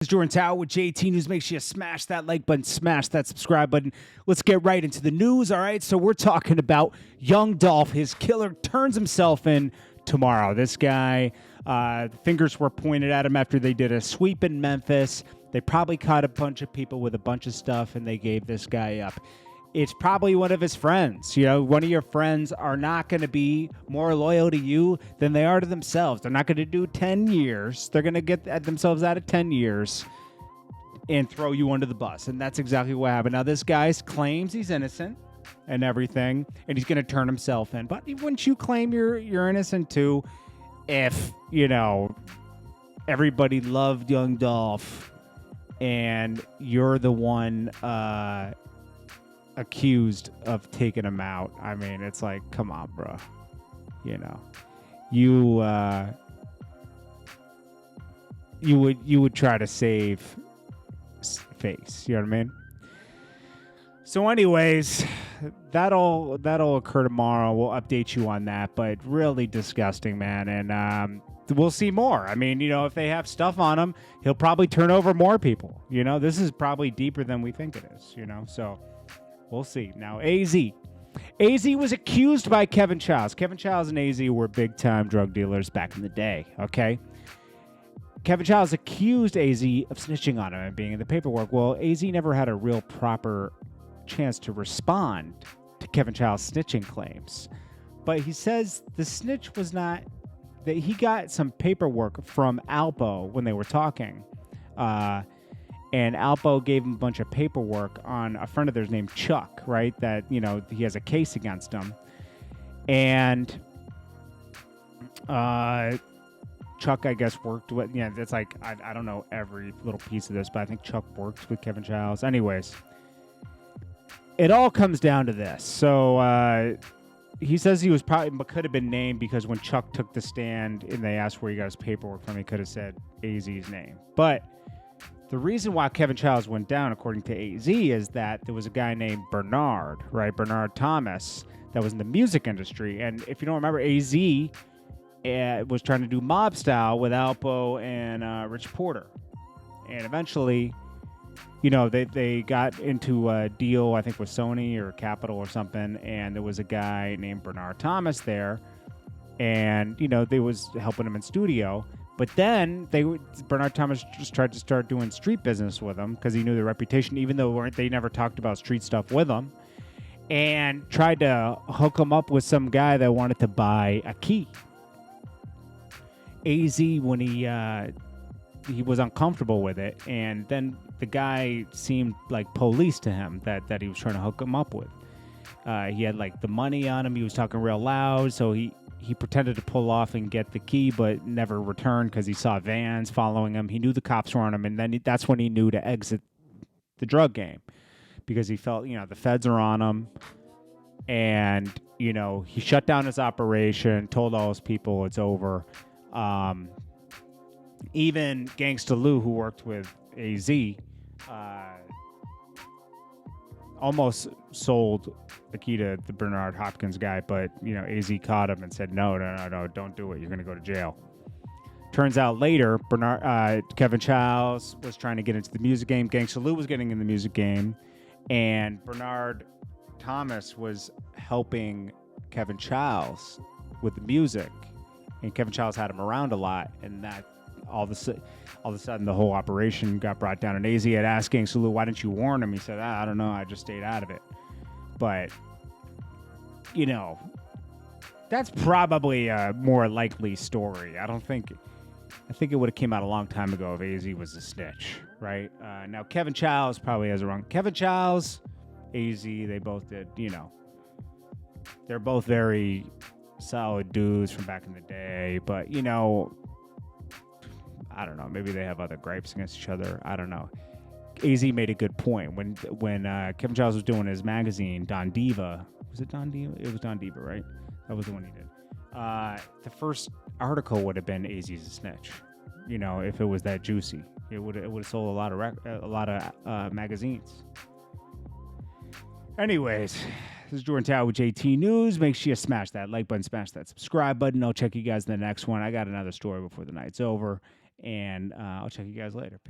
JordanTower with JT News. Make sure you smash that like button, smash that subscribe button. Let's get right into the news, all right? So we're talking about young Dolph. His killer turns himself in tomorrow. This guy, fingers were pointed at him after they did a sweep in Memphis. They probably caught a bunch of people with a bunch of stuff, and they gave this guy up. It's probably one of his friends. You know, one of your friends are not going to be more loyal to you than they are to themselves. They're not going to do 10 years. They're going to get themselves out of 10 years and throw you under the bus. And that's exactly what happened. Now, this guy claims he's innocent and everything, and he's going to turn himself in. But wouldn't you claim you're innocent too if, you know, everybody loved young Dolph and you're the one accused of taking him out? I mean, it's like, come on, bro. You know, you would try to save face. You know what I mean? So, anyways, that'll occur tomorrow. We'll update you on that. But really disgusting, man. And we'll see more. I mean, you know, if they have stuff on him, he'll probably turn over more people. You know, this is probably deeper than we think it is. You know, so. We'll see. Now, Azie was accused by Kevin Chiles. Kevin Chiles and Azie were big-time drug dealers back in the day, okay? Kevin Chiles accused Azie of snitching on him and being in the paperwork. Well, Azie never had a real proper chance to respond to Kevin Chiles' snitching claims. But he says the snitch was not... that he got some paperwork from Alpo when they were talking. And Alpo gave him a bunch of paperwork on a friend of theirs named Chuck, right? That, you know, he has a case against him. And Chuck, I guess, worked with... Yeah, it's like, I don't know every little piece of this, but I think Chuck worked with Kevin Chiles. Anyways, it all comes down to this. So he says he was probably could have been named because when Chuck took the stand and they asked where he got his paperwork from, he could have said Azie's name. But the reason why Kevin Chiles went down, according to Azie, is that there was a guy named Bernard, right? Bernard Thomas, that was in the music industry. And if you don't remember, Azie was trying to do Mob Style with Alpo and Rich Porter. And eventually, you know, they got into a deal, I think, with Sony or Capitol or something. And there was a guy named Bernard Thomas there. And, you know, they was helping him in studio. But then Bernard Thomas just tried to start doing street business with him because he knew the reputation, even though they never talked about street stuff with him, and tried to hook him up with some guy that wanted to buy a key. Azie, when he was uncomfortable with it, and then the guy seemed like police to him that he was trying to hook him up with. He had like the money on him. He was talking real loud, so he pretended to pull off and get the key, but never returned because he saw vans following him. He knew the cops were on him, and then that's when he knew to exit the drug game because he felt, you know, the feds are on him. And, you know, he shut down his operation, told all his people it's over. Even Gangsta Lou, who worked with Azie, almost sold the key to the Bernard Hopkins guy, but, you know, Azie caught him and said, no, don't do it. You're going to go to jail. Turns out later, Kevin Chiles was trying to get into the music game. Gangsta Lou was getting in the music game, and Bernard Thomas was helping Kevin Chiles with the music, and Kevin Chiles had him around a lot, and that all of a sudden the whole operation got brought down. And Azie had asked Gangsta Lou, why didn't you warn him? He said, I don't know, I just stayed out of it. But, you know, that's probably a more likely story. I think it would have came out a long time ago if Azie was a snitch, right? Now, Kevin Chiles probably has it wrong. Kevin Chiles, Azie, they both did, you know, they're both very solid dudes from back in the day. But, you know, I don't know. Maybe they have other gripes against each other. I don't know. Azie made a good point when Kevin Chiles was doing his magazine, Don Diva. Was it Don Diva? It was Don Diva, right? That was the one he did. The first article would have been Azie's a snitch. You know, if it was that juicy, it would have sold a lot of magazines. Anyways, this is JordanTower with JT News. Make sure you smash that like button, smash that subscribe button. I'll check you guys in the next one. I got another story before the night's over, and I'll check you guys later. Peace.